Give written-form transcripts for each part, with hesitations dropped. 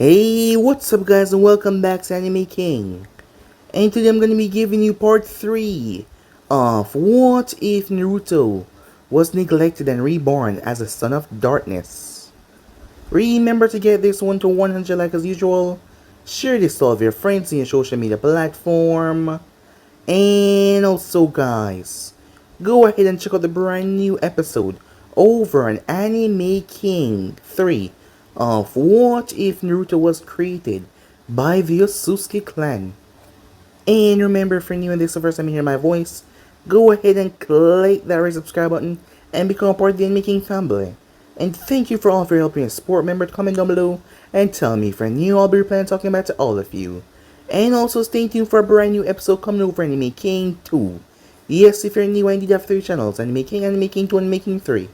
Hey, what's up guys and welcome back to Anime King. And today I'm going to be giving you part 3 of What If Naruto Was Neglected and Reborn as a Son of Darkness. Remember to get this one to 100 like as usual. Share this to all of your friends on your social media platform. And also guys, go ahead and check out the brand new episode over on Anime King 3 of What If Naruto Was Created by the Osusuke clan. And remember, if you're new and this is the first time you hear my voice, go ahead and click that red subscribe button and become part of the Anime King family. And thank you for all of your help and support. Remember to comment down below and tell me if you're new. I'll be replying talking about to all of you. And also stay tuned for a brand new episode coming over Anime King 2. Yes, if you're new, I indeed have 3 channels, Anime King 2, Anime King 3.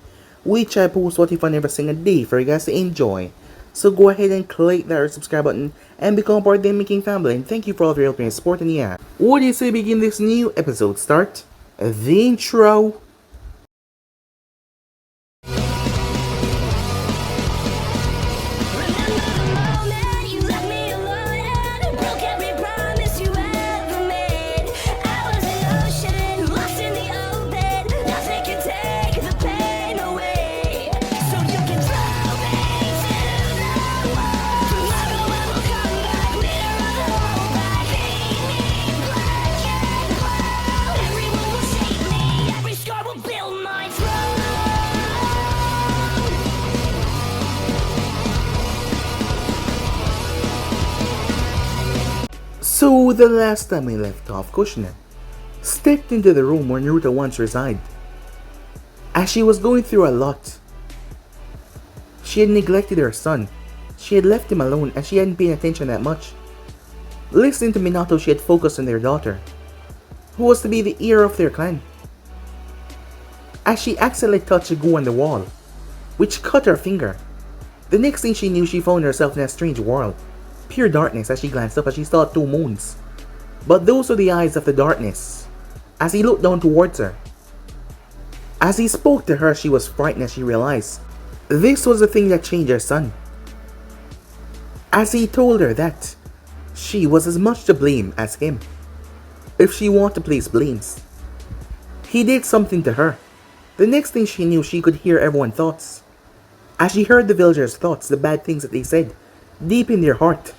Which I post what if I every single day for you guys to enjoy. So go ahead and click that subscribe button and become part of the Anime King family. And thank you for all of your help and support. And yeah, what do you say begin this new episode? Start the intro. So the last time we left off, Kushina stepped into the room where Naruto once resided. As she was going through a lot, she had neglected her son. She had left him alone and she hadn't paid attention that much. Listening to Minato, she had focused on their daughter, who was to be the heir of their clan. As she accidentally touched a goo on the wall, which cut her finger, the next thing she knew, she found herself in a strange world. Pure darkness. As she glanced up, as she saw 2 moons. But those were the eyes of the darkness. As he looked down towards her, as he spoke to her, she was frightened as she realized this was the thing that changed her son. As he told her that she was as much to blame as him. If she wanted to place blames, he did something to her. The next thing she knew, she could hear everyone's thoughts. As she heard the villagers' thoughts, the bad things that they said, deep in their heart,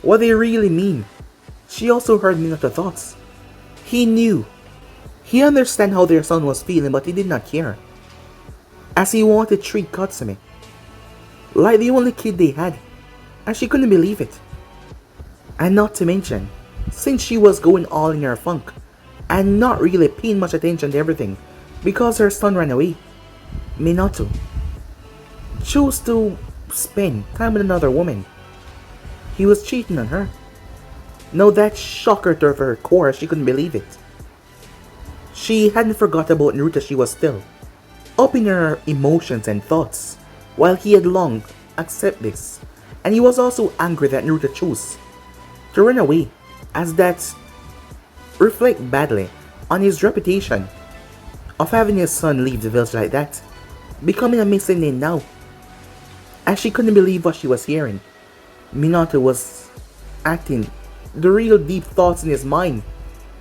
what they really mean. She also heard Minato's thoughts. He knew. He understood how their son was feeling, but he did not care. As he wanted to treat Katsumi like the only kid they had, and she couldn't believe it. And not to mention, since she was going all in her funk, and not really paying much attention to everything, because her son ran away, Minato chose to spend time with another woman. He was cheating on her. Now that shocked her to her core. She couldn't believe it. She hadn't forgot about Naruto. She was still up in her emotions and thoughts, while he had long accepted this. And he was also angry that Naruto chose to run away, as that reflect badly on his reputation of having his son leave the village like that, becoming a missing name now. As she couldn't believe what she was hearing, Minato was acting the real deep thoughts in his mind.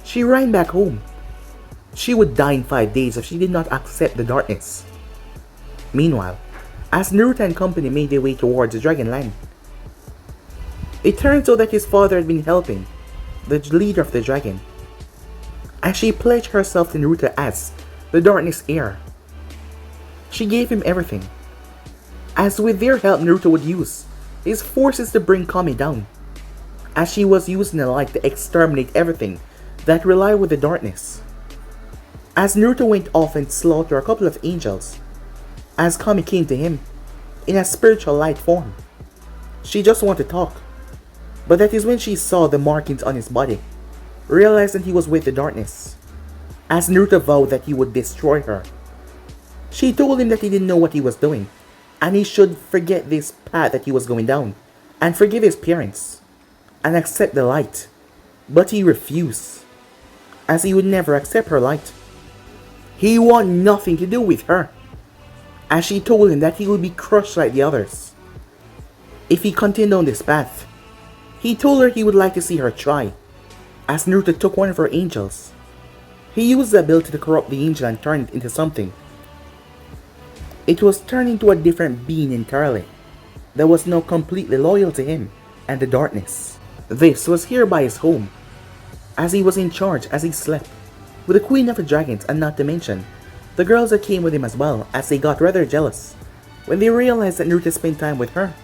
She ran back home. She would die in 5 days if she did not accept the darkness. Meanwhile, as Naruto and company made their way towards the Dragon Land, it turns out that his father had been helping the leader of the dragon, as she pledged herself to Naruto as the darkness heir. She gave him everything, as with their help Naruto would use his forces to bring Kami down, as she was using the light to exterminate everything that relied with the darkness. As Naruto went off and slaughtered a couple of angels, as Kami came to him in a spiritual light form, she just wanted to talk. But that is when she saw the markings on his body, realizing he was with the darkness. As Naruto vowed that he would destroy her, she told him that he didn't know what he was doing, and he should forget this path that he was going down, and forgive his parents, and accept the light. But he refused, as he would never accept her light. He wanted nothing to do with her, as she told him that he would be crushed like the others. if he continued on this path. He told her he would like to see her try, as Naruto took one of her angels. He used the ability to corrupt the angel and turn it into something. It was turned into a different being entirely, that was now completely loyal to him and the darkness. This was here by his home, as he was in charge as he slept, with the queen of the dragons, and not to mention the girls that came with him as well, as they got rather jealous when they realized that Naruto spent time with her,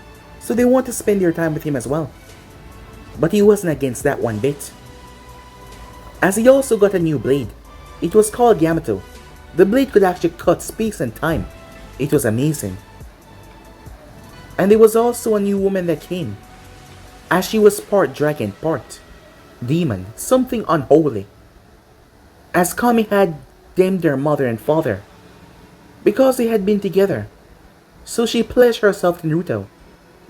so they want to spend their time with him as well. But he wasn't against that one bit, as he also got a new blade. It was called Yamato. The blade could actually cut space and time. It was amazing. And there was also a new woman that came, as she was part dragon, part demon, something unholy, as Kami had damned their mother and father because they had been together. So she pledged herself to Naruto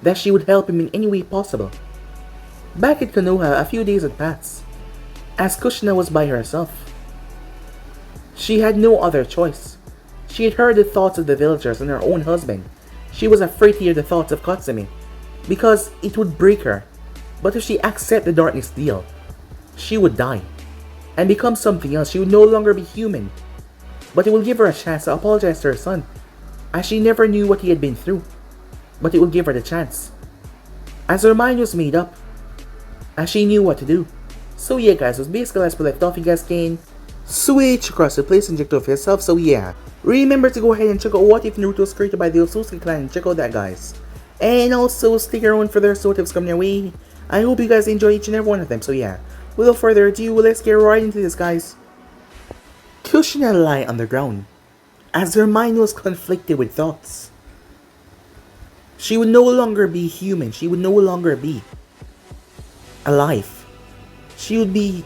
that she would help him in any way possible. Back at Konoha, a few days had passed, as Kushina was by herself. She had no other choice. She had heard the thoughts of the villagers and her own husband. She was afraid to hear the thoughts of Katsumi, because it would break her. But if she accepted the darkness deal, she would die and become something else. She would no longer be human. But it will give her a chance to apologize to her son, as she never knew what he had been through. But it will give her the chance, as her mind was made up, as she knew what to do. So yeah guys, it was basically as we left off. You guys can switch across the place and check it out for yourself. So yeah, remember to go ahead and check out What If Naruto was created by the Otsutsuki clan, and check out that guys. And also stick around for their tips coming your way. I hope you guys enjoy each and every one of them. So yeah, without further ado, let's get right into this guys. Kushina lay on the ground, as her mind was conflicted with thoughts. She would no longer be human. She would no longer be alive. She would be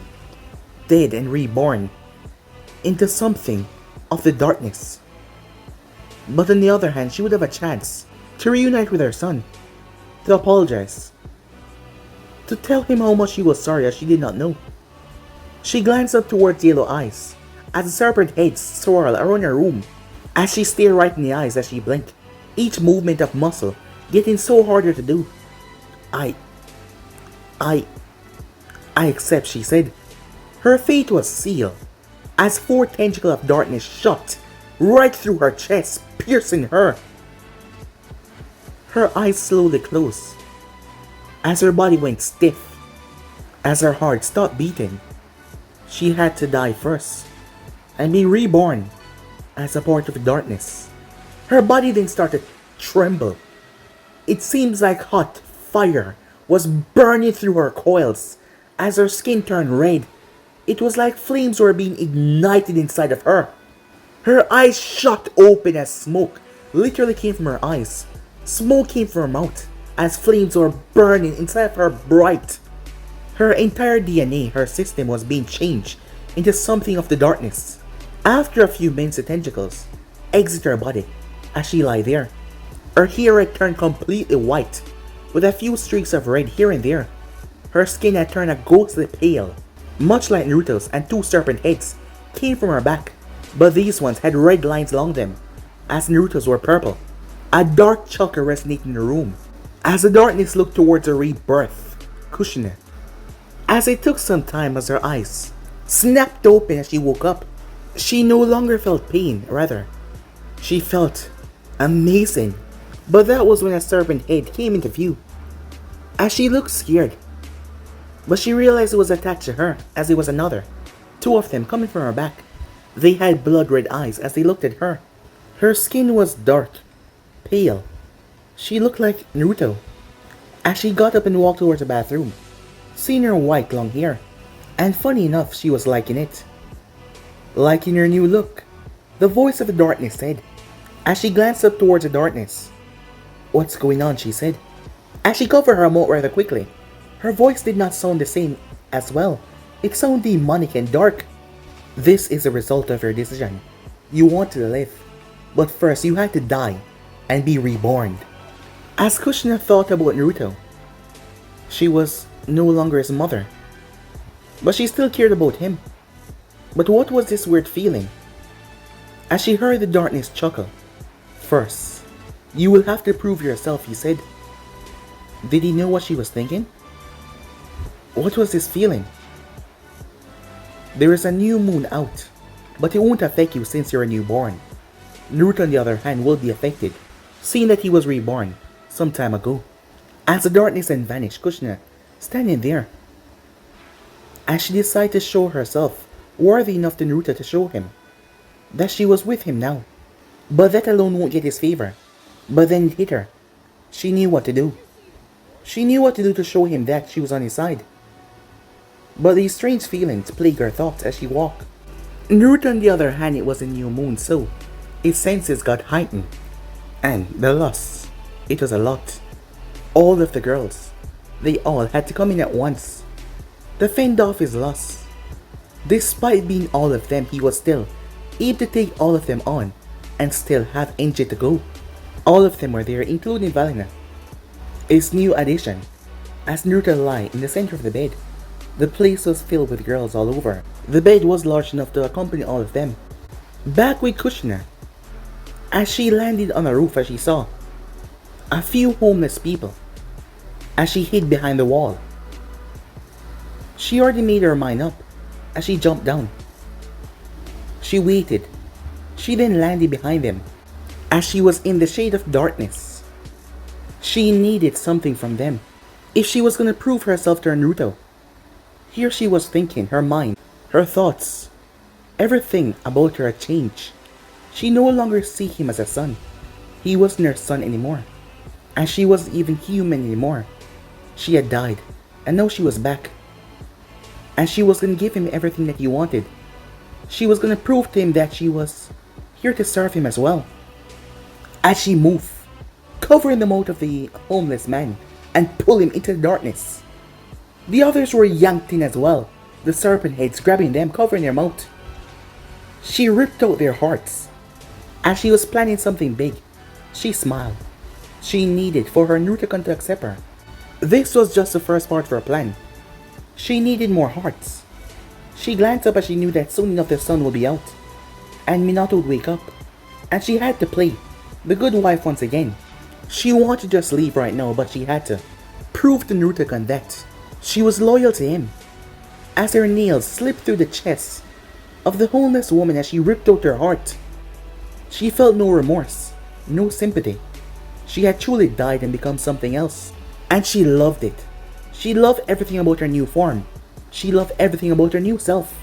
dead and reborn into something of the darkness. But on the other hand, she would have a chance to reunite with her son, to apologize, to tell him how much she was sorry, as she did not know. She glanced up towards Yellow Eyes, as the serpent heads swirled around her room, as she stared right in the eyes as she blinked, each movement of muscle getting so harder to do. I accept, she said. Her fate was sealed, as 4 tentacles of darkness shot right through her chest, piercing her. Her eyes slowly closed, as her body went stiff, as her heart stopped beating. She had to die first, and be reborn as a part of the darkness. Her body then started to tremble. It seems like hot fire was burning through her coils, as her skin turned red. It was like flames were being ignited inside of her. Her eyes shot open as smoke literally came from her eyes. Smoke came from her mouth, as flames were burning inside of her bright. Her entire DNA, her system, was being changed into something of the darkness. After a few minutes, the tentacles exit her body as she lay there. Her hair had turned completely white, with a few streaks of red here and there. Her skin had turned a ghostly pale, much like Naruto's, and 2 serpent heads came from her back, but these ones had red lines along them, as Naruto's were purple. A dark chuckle resonated in the room, as the darkness looked towards her rebirth, Kushina. As it took some time, as her eyes snapped open as she woke up, she no longer felt pain, rather, she felt amazing. But that was when a serpent head came into view, as she looked scared. But she realized it was attached to her, as it was another. 2 of them coming from her back. They had blood red eyes as they looked at her. Her skin was dark, pale. She looked like Naruto. As she got up and walked towards the bathroom, seeing her white long hair, and funny enough, she was liking it. Liking her new look, the voice of the darkness said, as she glanced up towards the darkness. "What's going on?" she said, as she covered her mouth rather quickly. Her voice did not sound the same as well. It sounded demonic and dark. "This is a result of your decision. You wanted to live, but first you had to die and be reborn." As Kushina thought about Naruto, she was no longer his mother, but she still cared about him. But what was this weird feeling? As she heard the darkness chuckle. "First, you will have to prove yourself," he said. Did he know what she was thinking? What was this feeling? There is a new moon out, but it won't affect you since you're a newborn. Naruto, on the other hand, will be affected, seeing that he was reborn some time ago. As the darkness had vanished, Kushina standing there, as she decided to show herself worthy enough to Naruto to show him that she was with him now. But that alone won't get his favor. But then it hit her. She knew what to do. She knew what to do to show him that she was on his side. But these strange feelings plagued her thoughts as she walked. Naruto, on the other hand, it was a new moon, so his senses got heightened. And the lust, it was a lot. All of the girls, they all had to come in at once to fend off his lust. Despite being all of them, he was still able to take all of them on and still have energy to go. All of them were there, including Valina, his new addition. As Naruto lay in the center of the bed, the place was filled with girls all over. The bed was large enough to accompany all of them. Back with Kushina, as she landed on a roof, as she saw a few homeless people, as she hid behind the wall. She already made her mind up as she jumped down. She waited. She then landed behind them. As she was in the shade of darkness, she needed something from them if she was going to prove herself to Naruto. Here she was thinking, her mind, her thoughts, everything about her had changed. She no longer see him as a son. He wasn't her son anymore. And she wasn't even human anymore. She had died, and now she was back. And she was going to give him everything that he wanted. She was going to prove to him that she was here to serve him as well. As she moved, covering the mouth of the homeless man and pull him into the darkness. The others were yanked in as well, the serpent heads grabbing them, covering their mouth. She ripped out their hearts. As she was planning something big, she smiled. She needed for her Naruto to accept her. This was just the first part of her plan. She needed more hearts. She glanced up as she knew that soon enough the sun would be out, and Minato would wake up, and she had to play the good wife once again. She wanted to just leave right now, but she had to prove to Naruto that she was loyal to him. As her nails slipped through the chest of the homeless woman as she ripped out her heart, she felt no remorse, no sympathy. She had truly died and become something else, and she loved it. She loved everything about her new form. She loved everything about her new self,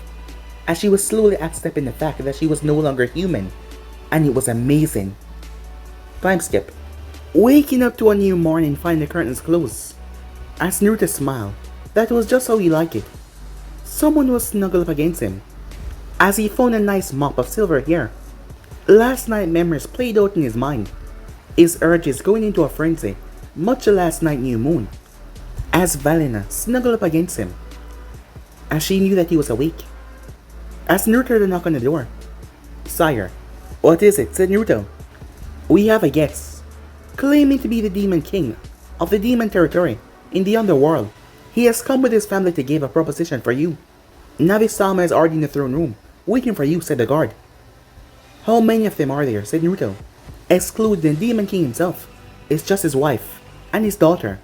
as she was slowly accepting the fact that she was no longer human, and it was amazing. Time skip. Waking up to a new morning, finding the curtains closed. As Naruto smiled, that was just how he liked it. Someone was snuggled up against him, as he found a nice mop of silver hair. Last night memories played out in his mind, his urges going into a frenzy, much a last night new moon. As Valina snuggled up against him, as she knew that he was awake. As Naruto heard a knock on the door. "Sire, what is it?" said Naruto. "We have a guest, claiming to be the Demon King of the Demon Territory in the underworld. He has come with his family to give a proposition for you. Navi-sama is already in the throne room, waiting for you," said the guard. "How many of them are there?" said Naruto. "Excluding the Demon King himself. It's just his wife and his daughter."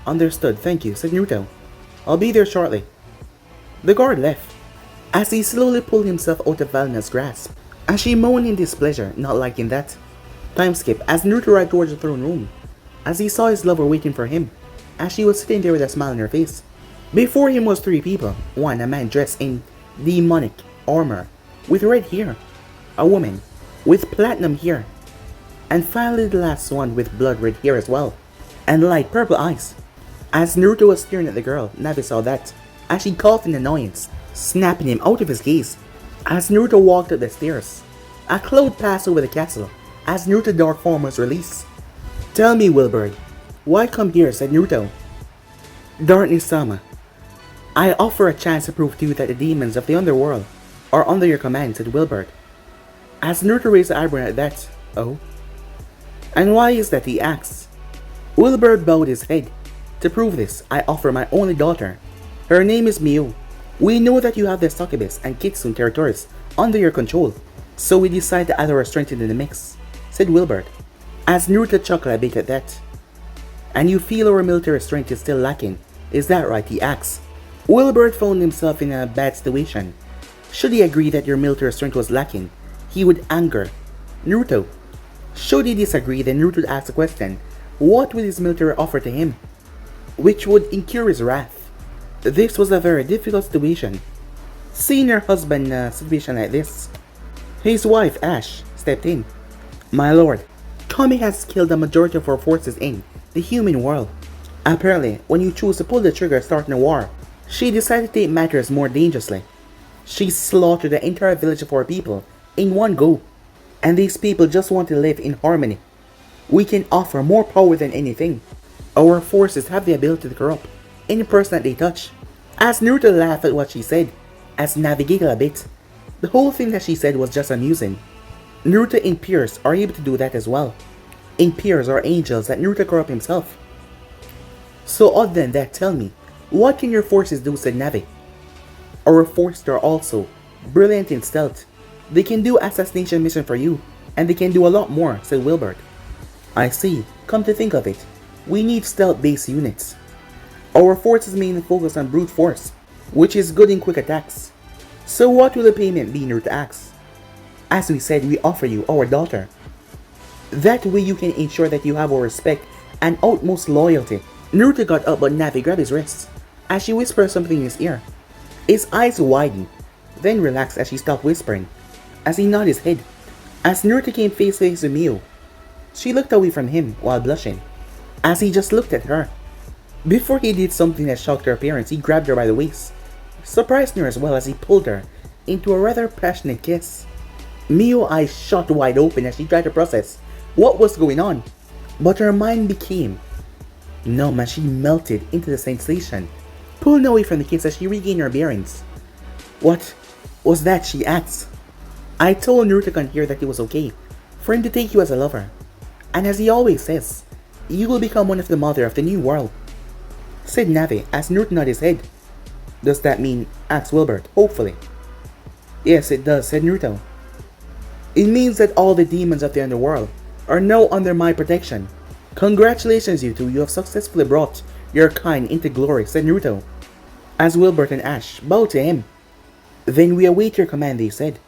"Understood, thank you," said Naruto. "I'll be there shortly." The guard left, as he slowly pulled himself out of Valina's grasp, as she moaned in displeasure, not liking that. Time skip. As Naruto arrived towards the throne room, as he saw his lover waiting for him, as she was sitting there with a smile on her face. Before him was three people. One, a man dressed in demonic armor, with red hair. A woman, with platinum hair. And finally the last one with blood red hair as well, and light purple eyes. As Naruto was staring at the girl, Navi saw that, as she coughed in annoyance, snapping him out of his gaze. As Naruto walked up the stairs, a cloud passed over the castle, as Naruto's dark form was released. "Tell me, Wilbur, why come here?" said Naruto. "Darkness-sama, I offer a chance to prove to you that the demons of the underworld are under your command," said Wilbur. As Naruto raised the eyebrow at that. "Oh? And why is that?" he asked. Wilbur bowed his head. "To prove this, I offer my only daughter. Her name is Miu. We know that you have the Succubus and Kitsune territories under your control, so we decided to add our strength into the mix," said Wilbur. As Naruto chuckled a bit at that. And you feel our military strength is still lacking. Is that right? He asks. Wilbert found himself in a bad situation. Should he agree that your military strength was lacking, he would anger Naruto. Should he disagree, then Naruto would ask the question, what would his military offer to him? Which would incur his wrath. This was a very difficult situation. Seeing her husband in a situation like this, his wife, Ash, stepped in. My lord, Kami has killed the majority of our forces in the human world. Apparently, when you choose to pull the trigger starting a war, she decided to take matters more dangerously. She slaughtered the entire village of our people in one go. And these people just want to live in harmony. We can offer more power than anything. Our forces have the ability to corrupt any person that they touch. As Naruto laughed at what she said, as navigated a bit, the whole thing that she said was just amusing. Naruto and Pierce are able to do that as well. In Pierce are angels that Naruto corrupt himself. So other than that, tell me, what can your forces do, said Navi. Our forces are also brilliant in stealth. They can do assassination mission for you, and they can do a lot more, said Wilbert. I see. Come to think of it, we need stealth-based units. Our forces mainly focus on brute force, which is good in quick attacks. So what will the payment be, Naruto asks. As we said, we offer you our daughter. That way you can ensure that you have our respect and utmost loyalty. Naruto got up, but Navi grabbed his wrist as she whispered something in his ear. His eyes widened, then relaxed as she stopped whispering, as he nodded his head. As Naruto came face to face with Miu, she looked away from him while blushing, as he just looked at her. Before he did something that shocked her appearance, he grabbed her by the waist, surprising her as well as he pulled her into a rather passionate kiss. Miu's eyes shot wide open as she tried to process what was going on, but her mind became numb as she melted into the sensation, pulling away from the kiss as she regained her bearings. What was that, she asked. I told Naruto can hear that it was okay for him to take you as a lover, and as he always says, you will become one of the mother of the new world, said Navi as Naruto nodded his head. Does that mean, asked Wilbert, hopefully. Yes, it does, said Naruto. It means that all the demons of the underworld are now under my protection. Congratulations, you two, you have successfully brought your kind into glory, said Naruto, as Wilbert and Ash bowed to him. Then we await your command, they said.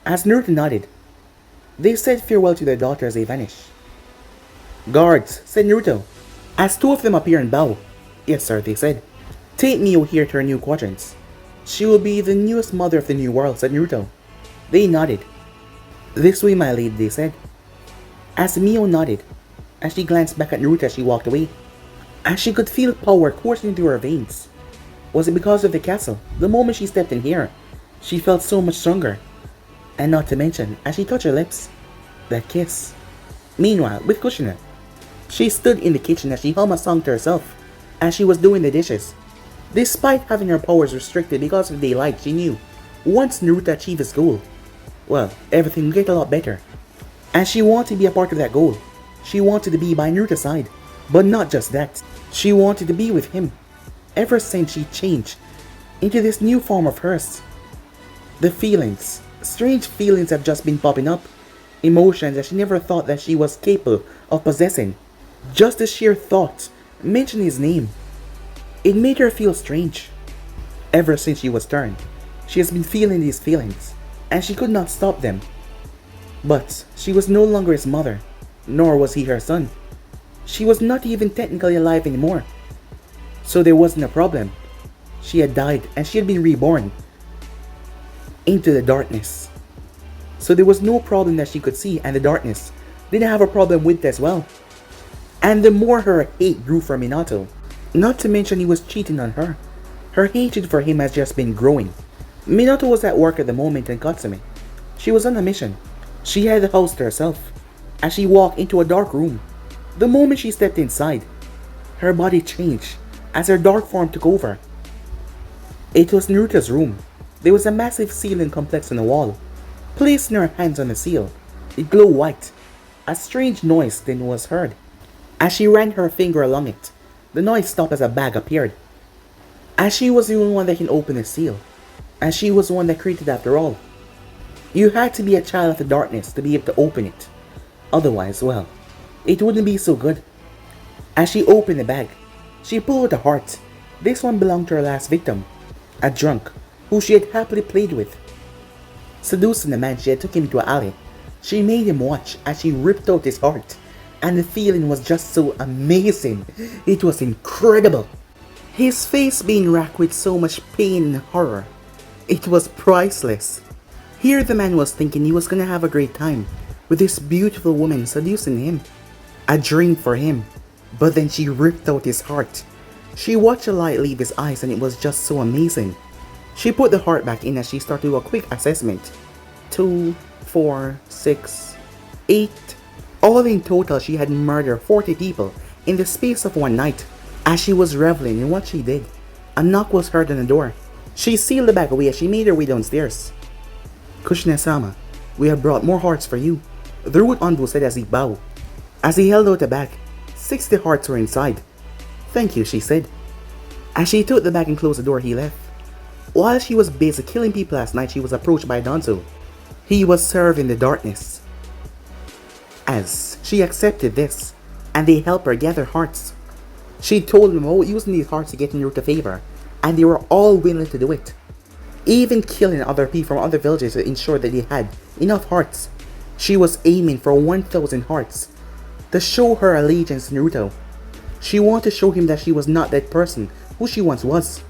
As Naruto nodded, they said farewell to their daughter as they vanished. Guards, said Naruto, as two of them appear and bow. Yes, sir, they said. Take Miu here to her new quadrants. She will be the newest mother of the new world, said Naruto. They nodded. This way, my lady, they said. As Miu nodded, as she glanced back at Naruto as she walked away, as she could feel power coursing through her veins. Was it because of the castle? The moment she stepped in here, she felt so much stronger. And not to mention, as she touched her lips, that kiss. Meanwhile, with Kushina, she stood in the kitchen as she hummed a song to herself as she was doing the dishes. Despite having her powers restricted because of daylight, she knew once Naruto achieved his goal, well, everything would get a lot better. And she wanted to be a part of that goal. She wanted to be by Naruto's side. But not just that, she wanted to be with him. Ever since she changed into this new form of hers. The feelings, strange feelings have just been popping up. Emotions that she never thought that she was capable of possessing. Just the sheer thought, mentioning his name, it made her feel strange. Ever since she was turned, she has been feeling these feelings, and she could not stop them. But she was no longer his mother, nor was he her son. She was not even technically alive anymore. So there wasn't a problem. She had died and she had been reborn into the darkness. So there was no problem that she could see, and the darkness didn't have a problem with it as well. And the more her hate grew for Minato, not to mention he was cheating on her, her hatred for him has just been growing. Minato was at work at the moment in Katsumi. She was on a mission. She had the house to herself. As she walked into a dark room, the moment she stepped inside, her body changed as her dark form took over. It was Naruto's room. There was a massive ceiling complex on the wall. Placing her hands on the seal, it glowed white. A strange noise then was heard. As she ran her finger along it, the noise stopped as a bag appeared. As she was the only one that can open the seal, as she was the one that created after all. You had to be a child of the darkness to be able to open it. Otherwise, well, it wouldn't be so good. As she opened the bag, she pulled out a heart. This one belonged to her last victim, a drunk who she had happily played with. Seducing the man, she had took him to an alley. She made him watch as she ripped out his heart, and the feeling was just so amazing. It was incredible. His face being racked with so much pain and horror. It was priceless. Here the man was thinking he was gonna have a great time with this beautiful woman seducing him. A dream for him. But then she ripped out his heart. She watched the light leave his eyes and it was just so amazing. She put the heart back in as she started to do a quick assessment. 2, 4, 6, 8. All in total, she had murdered 40 people in the space of one night. As she was reveling in what she did, a knock was heard on the door. She sealed the bag away as she made her way downstairs. "Kushina-sama, we have brought more hearts for you," the rude envoy said as he bowed. As he held out the bag, 60 hearts were inside. "Thank you," she said. As she took the bag and closed the door, he left. While she was busy killing people last night, she was approached by Danzo. He was served in the darkness. As she accepted this, and they helped her gather hearts. She told them about using these hearts to get in Naruto's favor, and they were all willing to do it. Even killing other people from other villages to ensure that they had enough hearts. She was aiming for 1,000 hearts to show her allegiance to Naruto. She wanted to show him that she was not that person who she once was,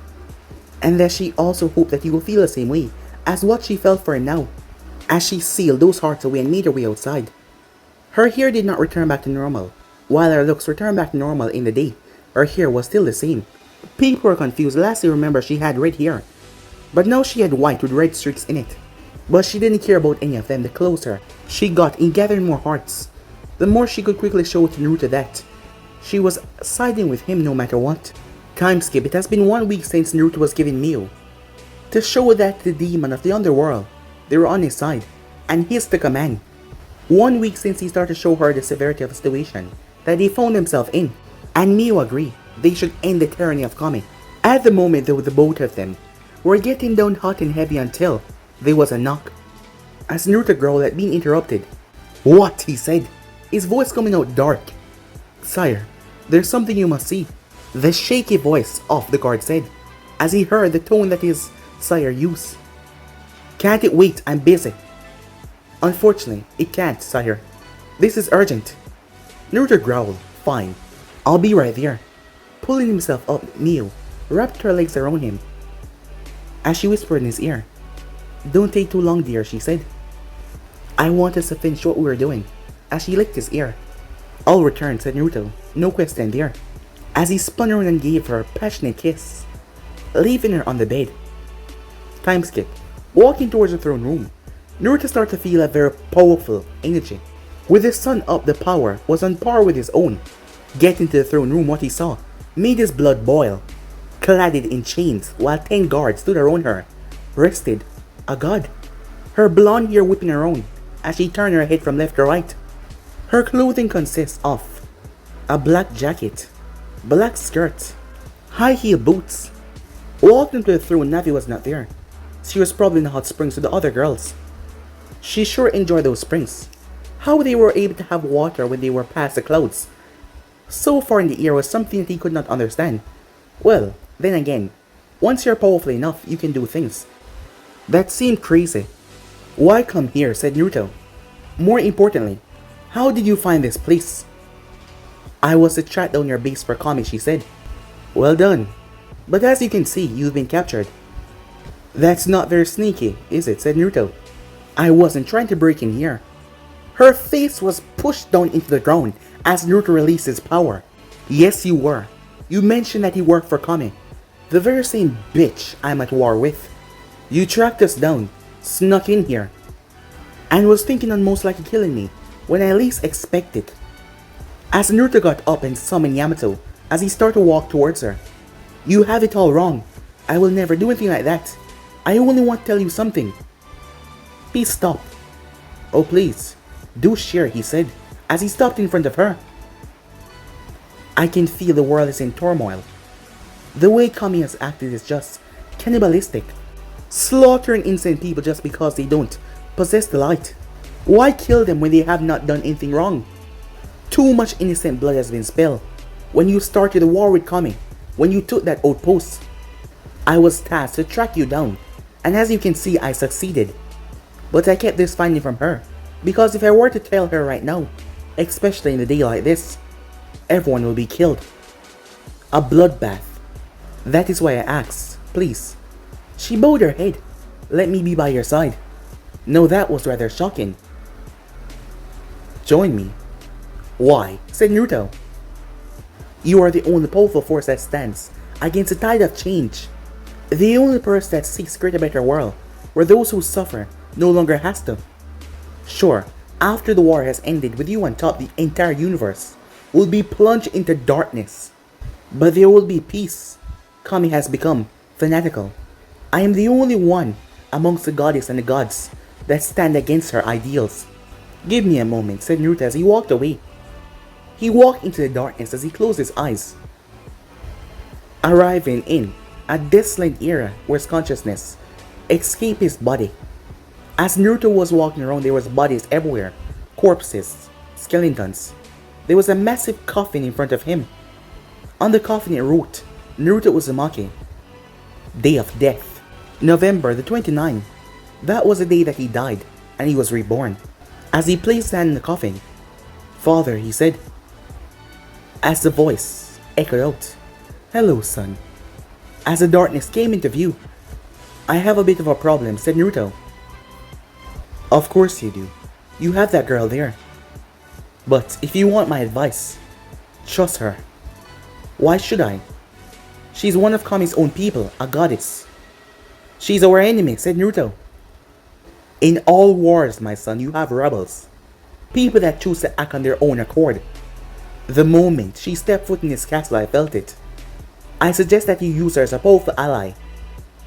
and that she also hoped that he will feel the same way as what she felt for him now. As she sealed those hearts away and made her way outside, her hair did not return back to normal. While her looks returned back to normal in the day, her hair was still the same. People were confused. Lastly, remember she had red hair, but now she had white with red streaks in it. But she didn't care about any of them. The closer she got in gathering more hearts, the more she could quickly show to Naruto that she was siding with him no matter what. Time skip. It has been 1 week since Naruto was given Mio, to show that the demon of the underworld, they were on his side, and he's the command. 1 week since he started to show her the severity of the situation that he found himself in, and Mio agreed they should end the tyranny of Kami. At the moment though, the both of them were getting down hot and heavy until there was a knock. As Naruto growled at being interrupted. "What?" he said, his voice coming out dark. "Sire, there's something you must see," the shaky voice of the guard said, as he heard the tone that his sire used. "Can't it wait? I'm busy." "Unfortunately, it can't, sire. This is urgent." Naruto growled. "Fine, I'll be right there." Pulling himself up, Mio wrapped her legs around him. As she whispered in his ear, "Don't take too long, dear," she said. "I want us to finish what we were doing." As she licked his ear. "I'll return," said Naruto. "No question there." As he spun around and gave her a passionate kiss, leaving her on the bed. Time skip. Walking towards the throne room, Naruto started to feel a very powerful energy. With his sun up, the power was on par with his own. Getting to the throne room, what he saw made his blood boil. Cladded in chains, while 10 guards stood around her, rested, a god. Her blonde hair whipping around as she turned her head from left to right. Her clothing consists of a black jacket, black skirt, high heel boots. Walking to the throne, Navi was not there. She was probably in the hot springs with the other girls. She sure enjoyed those springs. How they were able to have water when they were past the clouds so far in the air was something that he could not understand. Well, then again, once you're powerful enough, you can do things. That seemed crazy. "Why come here?" said Naruto. "More importantly, how did you find this place?" "I was to track down your base for Kami," she said. "Well done. But as you can see, you've been captured." "That's not very sneaky, is it?" said Naruto. "I wasn't trying to break in here." Her face was pushed down into the ground as Naruto released his power. "Yes, you were. You mentioned that he worked for Kami, the very same bitch I'm at war with. You tracked us down, snuck in here, and was thinking on most likely killing me when I least expected." As Naruto got up and summoned Yamato as he started to walk towards her. "You have it all wrong. I will never do anything like that. I only want to tell you something." He stopped. "Oh please, do share," he said as he stopped in front of her. "I can feel the world is in turmoil. The way Kami has acted is just cannibalistic. Slaughtering innocent people just because they don't possess the light. Why kill them when they have not done anything wrong? Too much innocent blood has been spilled. When you started the war with Kami, when you took that outpost, I was tasked to track you down, and as you can see, I succeeded. But I kept this finding from her, because if I were to tell her right now, especially in a day like this, everyone will be killed. A bloodbath. That is why I asked, please. She bowed her head. Let me be by your side. No, that was rather shocking. Join me. Why? Said Naruto. You are the only powerful force that stands against the tide of change. The only person that seeks to create a better world, where those who suffer no longer has to. Sure, after the war has ended with you on top, the entire universe will be plunged into darkness. But there will be peace. Kami has become fanatical. I am the only one amongst the goddess and the gods that stand against her ideals. Give me a moment, said Naruto as he walked away. He walked into the darkness as he closed his eyes, arriving in a desolate era where his consciousness escaped his body. As Naruto was walking around, there was bodies everywhere, corpses, skeletons. There was a massive coffin in front of him. On the coffin it wrote, Naruto Uzumaki, Day of Death. November the 29th. That was the day that he died, and he was reborn. As he placed that in the coffin, Father, he said, as the voice echoed out, Hello, son. As the darkness came into view, I have a bit of a problem, said Naruto. Of course you do. You have that girl there. But if you want my advice, trust her. Why should I? She's one of Kami's own people, a goddess. She's our enemy, said Naruto. In all wars, my son, you have rebels. People that choose to act on their own accord. The moment she stepped foot in his castle, I felt it. I suggest that you use her as a powerful ally.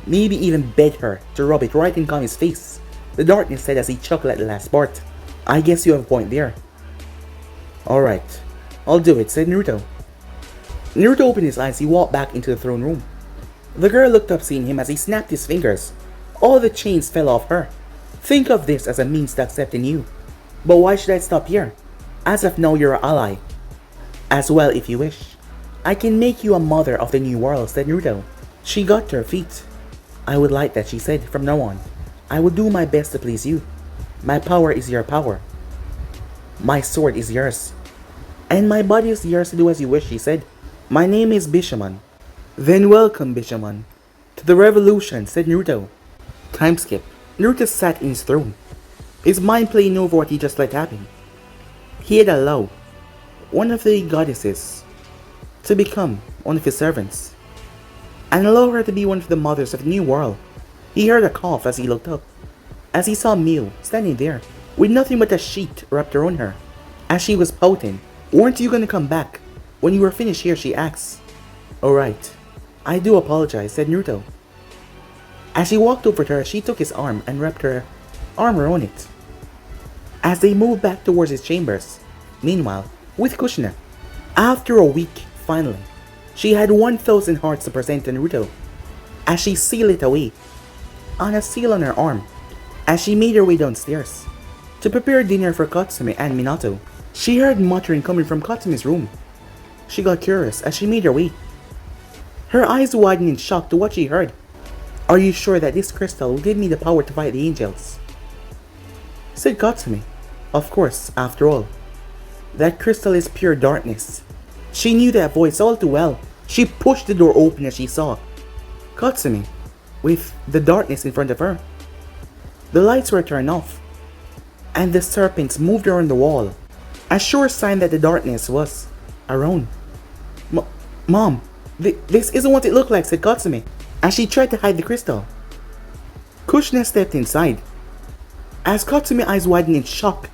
Maybe even beg her to rub it right in Kami's face, the darkness said as he chuckled at the last part. I guess you have a point there. Alright, I'll do it, said Naruto. Naruto opened his eyes. He walked back into the throne room. The girl looked up, seeing him as he snapped his fingers. All the chains fell off her. Think of this as a means to accepting you. But why should I stop here? As of now, you're an ally. As well, if you wish. I can make you a mother of the new world, said Naruto. She got to her feet. I would like that, she said. From now on, I will do my best to please you. My power is your power. My sword is yours. And my body is yours to do as you wish, she said. My name is Bishamon. Then welcome, Bishamon, to the revolution, said Naruto. Time skip. Naruto sat in his throne, his mind playing over what he just let happen. He had allowed one of the goddesses to become one of his servants, and allow her to be one of the mothers of the new world. He heard a cough as he looked up, as he saw Mew standing there, with nothing but a sheet wrapped around her. As she was pouting, weren't you gonna come back? When you were finished here, she asked. Alright, I do apologize, said Naruto. As she walked over to her, she took his arm and wrapped her arm around it. As they moved back towards his chambers, meanwhile, with Kushina, after a week, finally, she had 1,000 hearts to present to Naruto. As she sealed it away on a seal on her arm, as she made her way downstairs to prepare dinner for Katsumi and Minato, she heard muttering coming from Katsumi's room. She got curious as she made her way. Her eyes widened in shock to what she heard. Are you sure that this crystal will give me the power to fight the angels? Said Katsumi. Of course, after all, that crystal is pure darkness. She knew that voice all too well. She pushed the door open as she saw Katsumi with the darkness in front of her. The lights were turned off, and the serpents moved around the wall, a sure sign that the darkness was around. Mom, this isn't what it looked like, said Katsumi, as she tried to hide the crystal. Kushina stepped inside, as Katsumi's eyes widened in shock,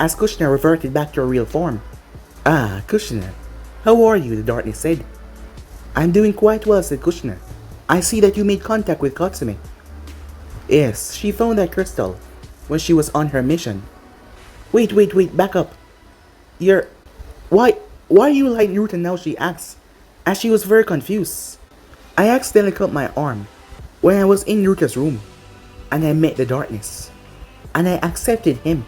as Kushina reverted back to her real form. Ah, Kushina, how are you? The darkness said. I'm doing quite well, said Kushina. I see that you made contact with Katsumi. Yes, she found that crystal when she was on her mission. Wait, back up. Why are you like Naruto now? She asked, as she was very confused. I accidentally cut my arm when I was in Naruto's room, and I met the darkness, and I accepted him,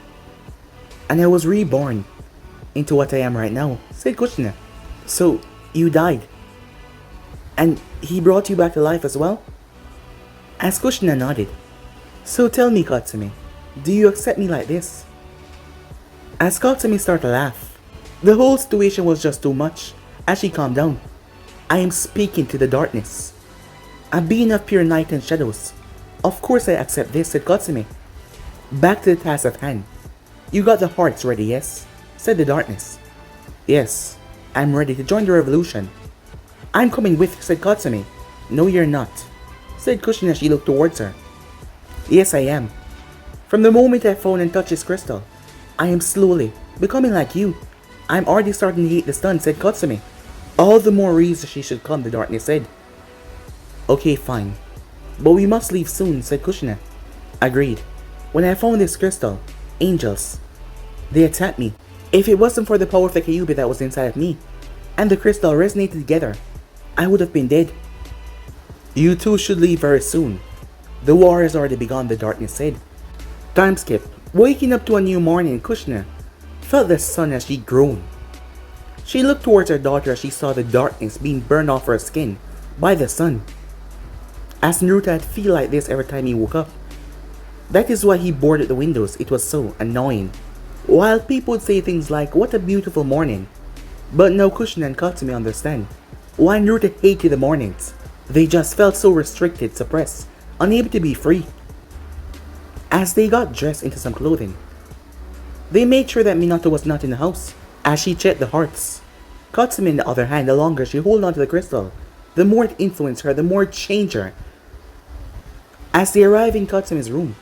and I was reborn into what I am right now, said Kushina. So, You died. And he brought you back to life as well? As Kushina nodded. So tell me, Katsumi, do you accept me like this? As Katsumi started to laugh. The whole situation was just too much. As she calmed down. I am speaking to the darkness. A being of pure night and shadows. Of course I accept this, said Katsumi. Back to the task at hand. You got the hearts ready, yes? Said the darkness. Yes, I'm ready to join the revolution. I'm coming with you, said Katsumi. No, you're not, said Kushina as she looked towards her. Yes, I am. From the moment I found and touched this crystal, I am slowly becoming like you. I'm already starting to hate the sun, said Katsumi. All the more reason she should come, the darkness said. Okay, fine. But we must leave soon, said Kushina. Agreed. When I found this crystal, angels, they attacked me. If it wasn't for the power of the Kyuubi that was inside of me, and the crystal resonated together, I would have been dead. You two should leave very soon. The war has already begun, the darkness said. Time skip. Waking up to a new morning, Kushina felt the sun as she groaned. She looked towards her daughter as she saw the darkness being burned off her skin by the sun. As Naruto had feel like this every time he woke up. That is why he boarded the windows, it was so annoying. While people would say things like, what a beautiful morning. But now Kushina and Katsumi understand why Naruto hated the mornings. They just felt so restricted, suppressed, unable to be free. As they got dressed into some clothing, they made sure that Minato was not in the house. As she checked the hearts, Katsumi on the other hand, the longer she held on to the crystal, the more it influenced her, the more it changed her. As they arrived in Katsumi's room,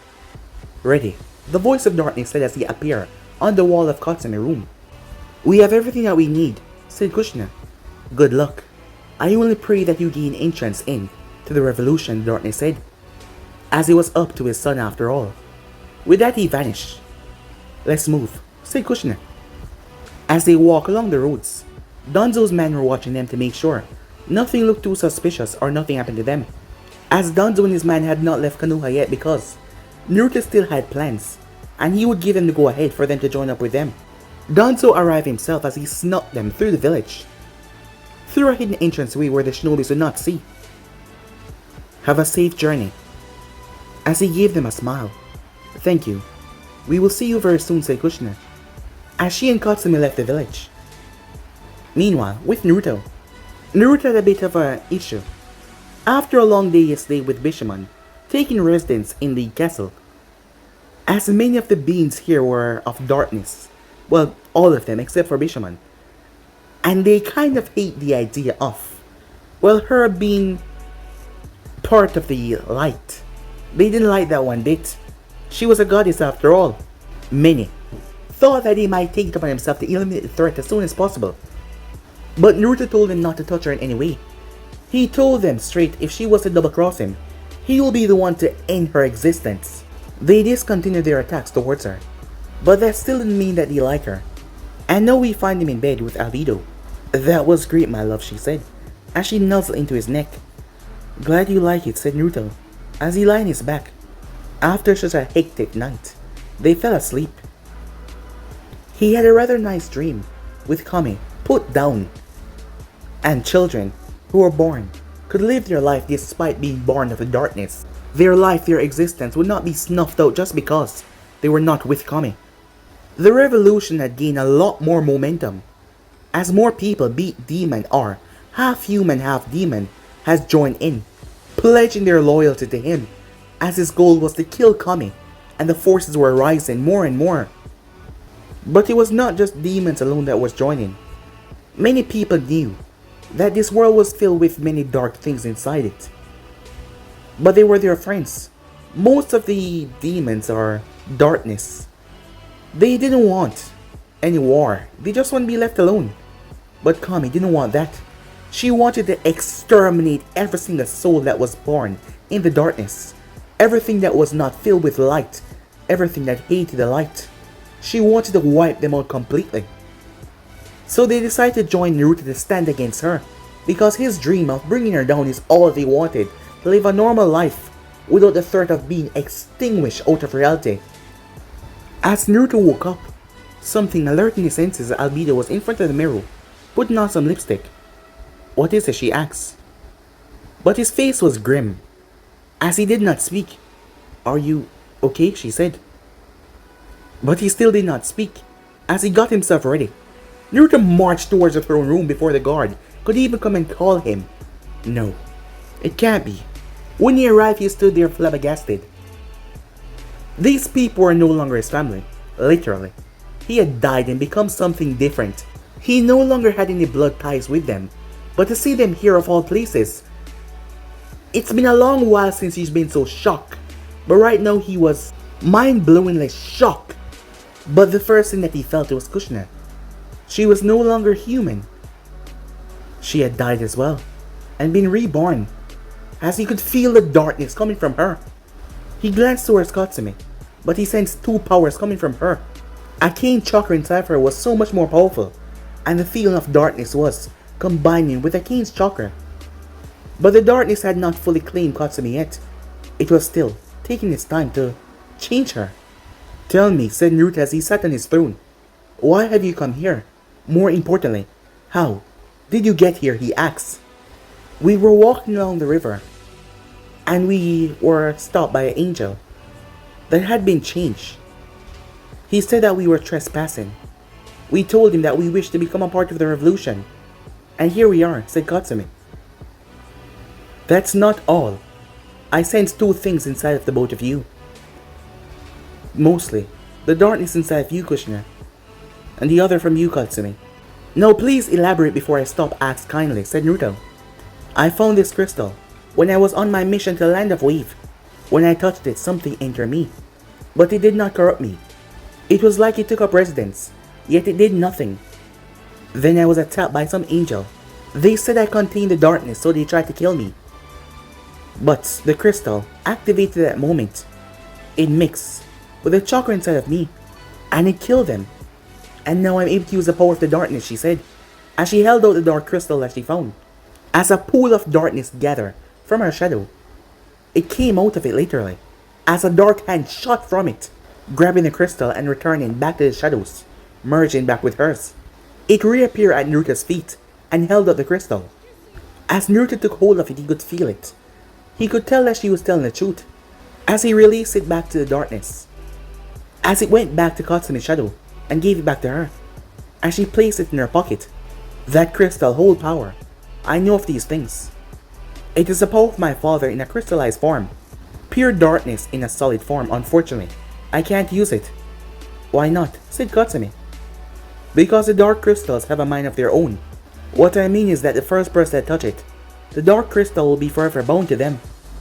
ready, the voice of darkness said as he appeared on the wall of Katsumi's room. We have everything that we need, said Kushina. Good luck. I only pray that you gain entrance in to the revolution, darkness said, as it was up to his son after all. With that he vanished. Let's move, said Kushina. As they walked along the roads, Danzo's men were watching them to make sure nothing looked too suspicious or nothing happened to them. As Danzo and his man had not left Konoha yet because Naruto still had plans, and he would give them the go-ahead for them to join up with them. Danzo arrived himself as he snuck them through the village, through a hidden entranceway where the shinobis would not see. Have a safe journey. As he gave them a smile. Thank you. We will see you very soon, said Kushina, as she and Katsumi left the village. Meanwhile, with Naruto had a bit of an issue. After a long day yesterday with Bishamon, taking residence in the castle, as many of the beings here were of darkness, well, all of them except for Bishamon, and they kind of hate the idea of, well, her being part of the light. They didn't like that one bit. She was a goddess after all. Many thought that he might take it upon himself to eliminate the threat as soon as possible. But Naruto told him not to touch her in any way. He told them straight if she was to double-cross him, he will be the one to end her existence. They discontinued their attacks towards her, but that still didn't mean that they like her. And now we find him in bed with Albedo. That was great, my love, she said, as she nuzzled into his neck. Glad you like it, said Naruto, as he lay on his back. After such a hectic night, they fell asleep. He had a rather nice dream, with Kami put down, and children who were born could live their life despite being born of the darkness. Their life, their existence would not be snuffed out just because they were not with Kami. The revolution had gained a lot more momentum, as more people, be it demon or half human, half demon, has joined in, pledging their loyalty to him, as his goal was to kill Kami, and the forces were rising more and more. But it was not just demons alone that was joining. Many people knew that this world was filled with many dark things inside it. But they were their friends. Most of the demons are darkness. They didn't want any war. They just want to be left alone. But Kami didn't want that. She wanted to exterminate every single soul that was born in the darkness. Everything that was not filled with light. Everything that hated the light. She wanted to wipe them out completely. So they decided to join Naruto to stand against her, because his dream of bringing her down is all they wanted, to live a normal life without the threat of being extinguished out of reality. As Naruto woke up, something alerting his senses that Albedo was in front of the mirror, putting on some lipstick. What is it? She asks. But his face was grim, as he did not speak. Are you okay? She said. But he still did not speak, as he got himself ready. Naruto marched towards the throne room before the guard could even come and call him. No, it can't be. When he arrived, he stood there flabbergasted. These people were no longer his family, literally. He had died and become something different. He no longer had any blood ties with them, but to see them here of all places. It's been a long while since he's been so shocked, but right now he was mind-blowingly shocked. But the first thing that he felt was Kushina. She was no longer human. She had died as well, and been reborn, as he could feel the darkness coming from her. He glanced towards Katsumi, but he sensed two powers coming from her. A Kane chakra inside of her was so much more powerful, and the feeling of darkness was combining with a Kane's chakra. But the darkness had not fully claimed Katsumi yet. It was still taking its time to change her. Tell me, said Naruto as he sat on his throne. Why have you come here? More importantly, how did you get here? He asked. We were walking along the river, and we were stopped by an angel that had been changed. He said that we were trespassing. We told him that we wished to become a part of the revolution. And here we are, said Katsumi. That's not all. I sense two things inside of the both of you. Mostly, the darkness inside of you, Kushina, and the other from you, Katsumi. No, please elaborate before I stop, asked kindly, said Naruto. I found this crystal when I was on my mission to the Land of Wave. When I touched it, something entered me, but it did not corrupt me. It was like it took up residence, yet it did nothing. Then I was attacked by some angel. They said I contained the darkness, so they tried to kill me. But the crystal activated at that moment. It mixed with the chakra inside of me, and it killed them. And now I'm able to use the power of the darkness, she said, as she held out the dark crystal that she found. As a pool of darkness gathered from her shadow, it came out of it literally, as a dark hand shot from it, grabbing the crystal and returning back to the shadows, merging back with hers. It reappeared at Naruto's feet and held out the crystal. As Naruto took hold of it, he could feel it. He could tell that she was telling the truth, as he released it back to the darkness. As it went back to Katsumi's shadow and gave it back to her, as she placed it in her pocket. That crystal holds power. I know of these things. It is the power of my father in a crystallized form. Pure darkness in a solid form. Unfortunately, I can't use it. Why not? Said Katsumi. Because the dark crystals have a mind of their own. What I mean is that the first person that touch it, the dark crystal will be forever bound to them.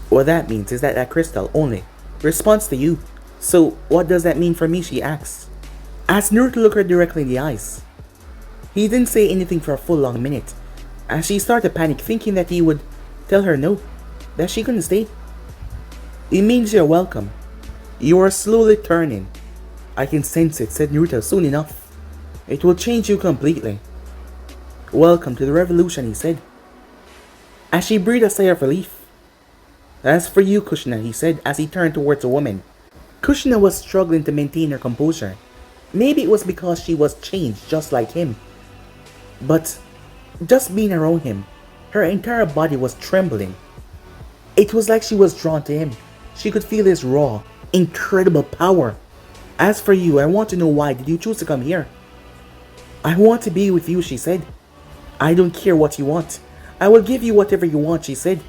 What that means is that crystal only responds to you. So what does that mean for me? She asks. As Naruto looked her directly in the eyes. He didn't say anything for a full long minute, as she started to panic, thinking that he would tell her no, that she couldn't stay. It means you're welcome. You are slowly turning. I can sense it, said Naruto. Soon enough, it will change you completely. Welcome to the revolution, he said, as she breathed a sigh of relief. As for you, Kushina, he said as he turned towards the woman. Kushina was struggling to maintain her composure. Maybe it was because she was changed just like him. But just being around him, her entire body was trembling. It was like she was drawn to him. She could feel his raw, incredible power. As for you, I want to know, why did you choose to come here? I want to be with you, she said. I don't care what you want. I will give you whatever you want, she said.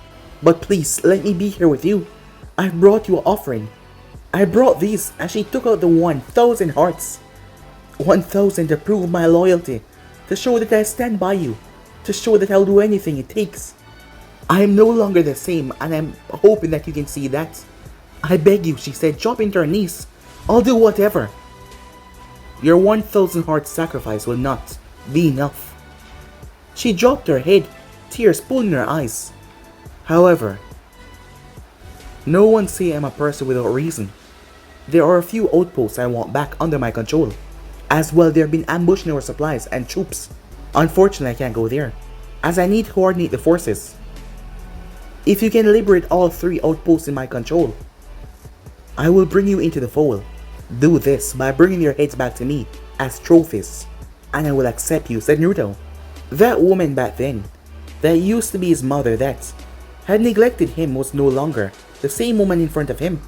But please, let me be here with you. I brought you an offering. I brought these, and she took out the 1,000 hearts. 1,000 to prove my loyalty, to show that I stand by you, to show that I'll do anything it takes. I am no longer the same, and I'm hoping that you can see that. I beg you, she said, dropping to her knees. I'll do whatever. Your 1,000 heart sacrifice will not be enough. She dropped her head, tears pooling in her eyes. However, no one say I'm a person without reason. There are a few outposts I want back under my control. As well, there have been ambushing our supplies and troops. Unfortunately, I can't go there, as I need to coordinate the forces. If you can liberate all 3 outposts in my control, I will bring you into the fold. Do this by bringing your heads back to me as trophies, and I will accept you, said Naruto. That woman back then that used to be his mother that had neglected him was no longer the same woman in front of him.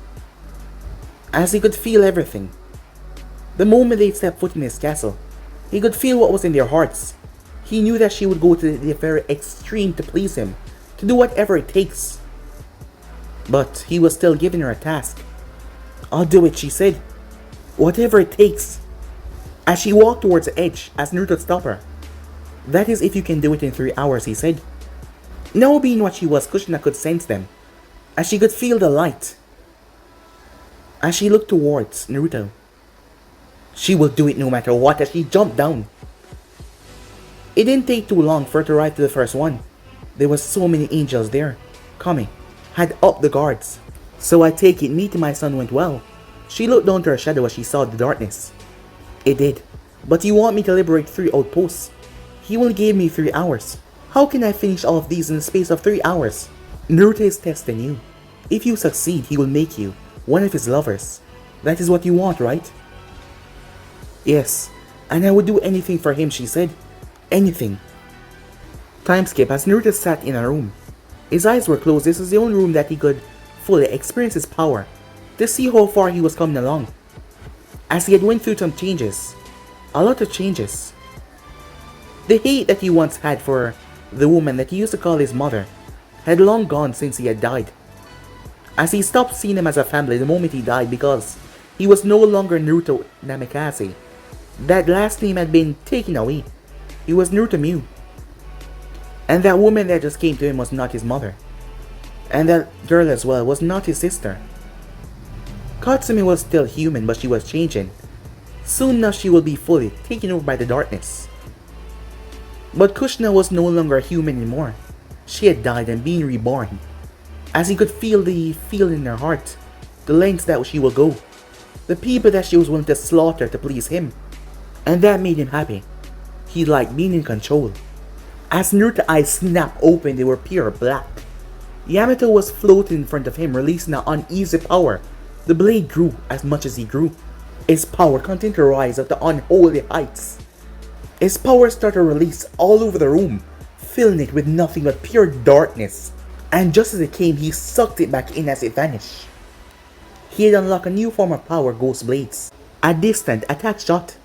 As he could feel everything. The moment they stepped foot in his castle, he could feel what was in their hearts. He knew that she would go to the very extreme to please him, to do whatever it takes. But he was still giving her a task. "I'll do it," she said. "Whatever it takes." As she walked towards the edge, as Naruto stopped her. "That is if you can do it in 3 hours," he said. Now being what she was, Kushina could sense them, as she could feel the light. As she looked towards Naruto, she will do it no matter what, as she jumped down. It didn't take too long for her to arrive to the first one. There was so many angels there, coming, had up the guards. "So I take it meeting my son went well." She looked down to her shadow as she saw the darkness. "It did, but you want me to liberate 3 outposts. He only gave me 3 hours. How can I finish all of these in the space of 3 hours? Naruto is testing you. If you succeed, he will make you one of his lovers. That is what you want, right?" "Yes, and I would do anything for him," she said. "Anything." Time skip as Naruto sat in a room. His eyes were closed. This was the only room that he could fully experience his power, to see how far he was coming along. As he had went through some changes, a lot of changes. The hate that he once had for the woman that he used to call his mother had long gone since he had died. As he stopped seeing them as a family the moment he died, because he was no longer Naruto Namikaze. That last name had been taken away. He was Naruto Mew. And that woman that just came to him was not his mother. And that girl as well was not his sister. Katsumi was still human, but she was changing. Soon enough she will be fully taken over by the darkness. But Kushina was no longer human anymore. She had died and been reborn. As he could feel the feeling in her heart, the lengths that she will go, the people that she was willing to slaughter to please him. And that made him happy. He liked being in control. As Naruto's eyes snapped open, they were pure black. Yamato was floating in front of him, releasing an uneasy power. The blade grew as much as he grew. His power continued to rise up to unholy heights. His power started to release all over the room, filling it with nothing but pure darkness. And just as it came, he sucked it back in as it vanished. He had unlocked a new form of power, Ghost Blades. A distant attack shot.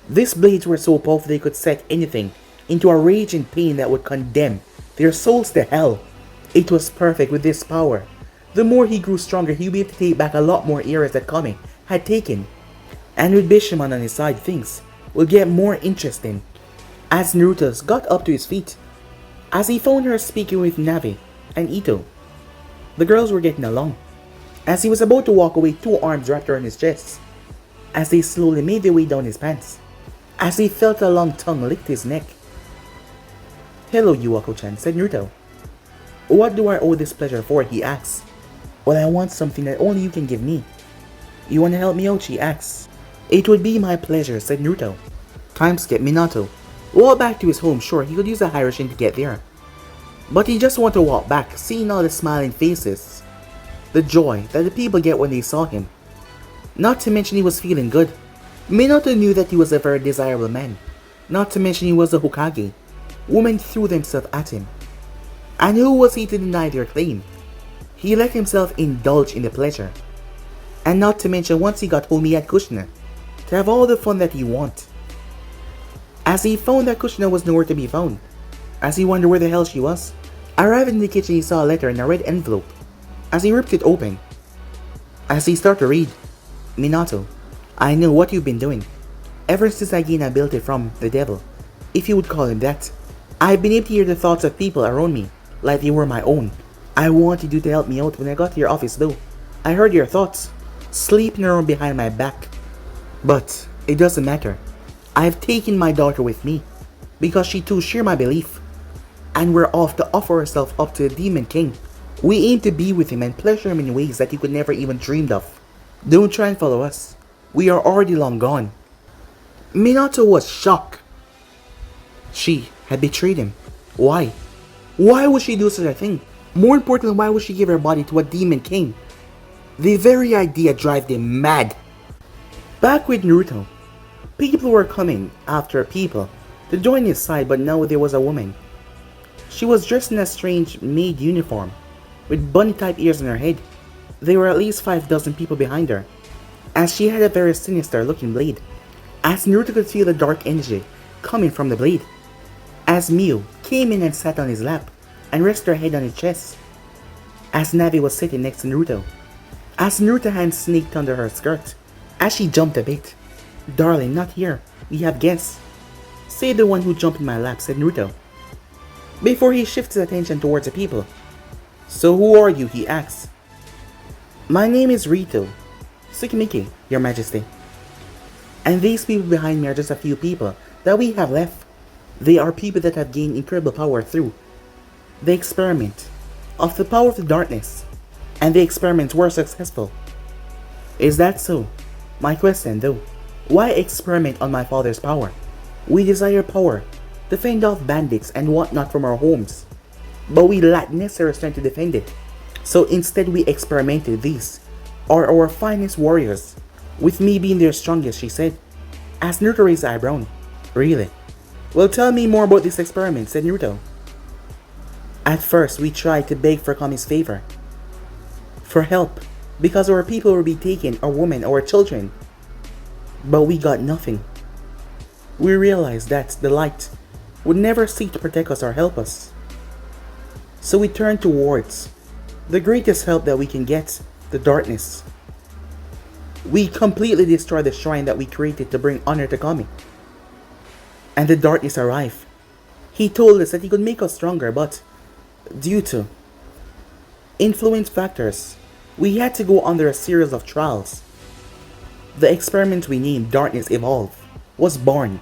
These blades were so powerful they could set anything into a raging pain that would condemn their souls to hell. It was perfect with this power. The more he grew stronger, he would be able to take back a lot more areas that Kami had taken. And with Bishamon on his side, things would get more interesting. As Naruto got up to his feet, as he found her speaking with Navi and Ito, the girls were getting along. As he was about to walk away, 2 arms wrapped around his chest, as they slowly made their way down his pants, as he felt a long tongue lick his neck. "Hello, Yuako-chan," said Naruto. "What do I owe this pleasure for?" he asked. "Well, I want something that only you can give me." "You want to help me out?" she asked. "It would be my pleasure," said Naruto. Time skip. Minato walked back to his home. Sure, he could use a Hyrule to get there, but he just wanted to walk back, seeing all the smiling faces, the joy that the people get when they saw him. Not to mention he was feeling good. Minato knew that he was a very desirable man. Not to mention he was a Hokage. Women threw themselves at him. And who was he to deny their claim? He let himself indulge in the pleasure. And not to mention once he got home he had Kushina, to have all the fun that he wanted. As he found that Kushina was nowhere to be found, as he wondered where the hell she was, arrived in the kitchen he saw a letter in a red envelope. As he ripped it open, as he started to read, "Minato, I know what you've been doing. Ever since I gained ability from the devil, if you would call him that, I've been able to hear the thoughts of people around me, like they were my own. I wanted you to help me out when I got to your office though. I heard your thoughts, sleeping around behind my back. But it doesn't matter. I've taken my daughter with me, because she too shared my belief. And we're off to offer ourselves up to the Demon King. We aim to be with him and pleasure him in ways that he could never even dreamed of. Don't try and follow us. We are already long gone." Minato was shocked. She had betrayed him. Why? Why would she do such a thing? More importantly, why would she give her body to a Demon King? The very idea drove him mad. Back with Naruto, people were coming after people to join his side, but now there was a woman. She was dressed in a strange maid uniform, with bunny-type ears on her head. There were at least 5 dozen people behind her, as she had a very sinister-looking blade, as Naruto could feel the dark energy coming from the blade. As Miu came in and sat on his lap, and rested her head on his chest, as Navi was sitting next to Naruto, as Naruto's hand sneaked under her skirt, as she jumped a bit. "Darling, not here. We have guests." "Say the one who jumped in my lap," said Naruto, before he shifts his attention towards the people. "So who are you?" he asks. "My name is Rito Tsukimiki, Your Majesty. And these people behind me are just a few people that we have left. They are people that have gained incredible power through the experiment of the power of the darkness, and the experiments were successful." "Is that so? My question though, why experiment on my father's power? We desire power to fend off bandits and whatnot from our homes, but we lack necessary strength to defend it. So instead we experimented. These are our finest warriors, with me being their strongest," she said, as Naruto raised his eyebrow. "Really? Well, tell me more about this experiment," said Naruto. "At first we tried to beg for Kami's favor, for help, because our people would be taken, our women, our children, but we got nothing. We realized that the light would never seek to protect us or help us. So we turned towards the greatest help that we can get, the darkness. We completely destroyed the shrine that we created to bring honor to Kami. And the darkness arrived. He told us that he could make us stronger, but due to influence factors, we had to go under a series of trials. The experiment we named Darkness Evolve was born.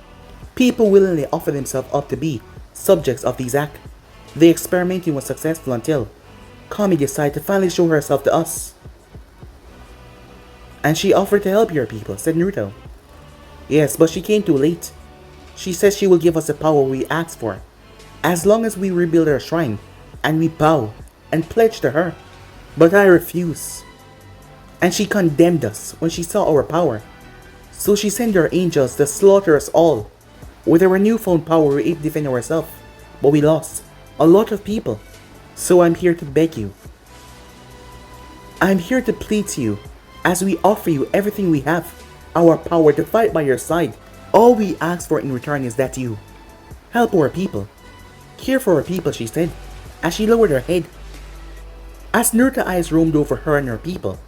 People willingly offered themselves up to be subjects of these acts. The experimenting was successful until Kami decided to finally show herself to us. And she offered to help your people," said Naruto. "Yes, but she came too late. She says she will give us the power we asked for, as long as we rebuild our shrine, and we bow and pledge to her. But I refuse. And she condemned us when she saw our power. So she sent her angels to slaughter us all. With our newfound power, we were able to defend ourselves, but we lost a lot of people. So I'm here to beg you. I'm here to plead to you, as we offer you everything we have, our power to fight by your side. All we ask for in return is that you help our people. Care for our people," she said, as she lowered her head, as Naruto's eyes roamed over her and her people.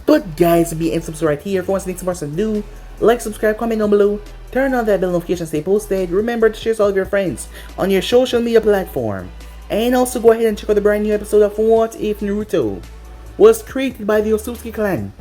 But guys, be and subscribe right here. If you want to see next person do, like, subscribe, comment down below, turn on that bell notification, stay posted. Remember to share all of your friends on your social media platform. And also go ahead and check out the brand new episode of What If Naruto was created by the Otsutsuki clan.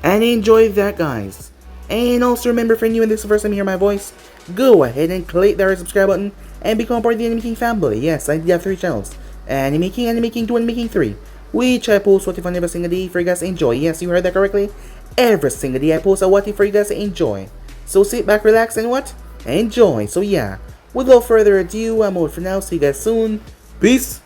And enjoy that, guys. And also remember, for you and this is the first time you hear my voice, go ahead and click that subscribe button and become part of the Anime King family. Yes, I do have 3 channels. Anime King, Anime King 2, Anime King 3. Which I post What If on every single day for you guys to enjoy. Yes, you heard that correctly. Every single day I post a What If for you guys to enjoy. So sit back, relax, and what? Enjoy. So yeah, without further ado, I'm out for now. See you guys soon. Peace.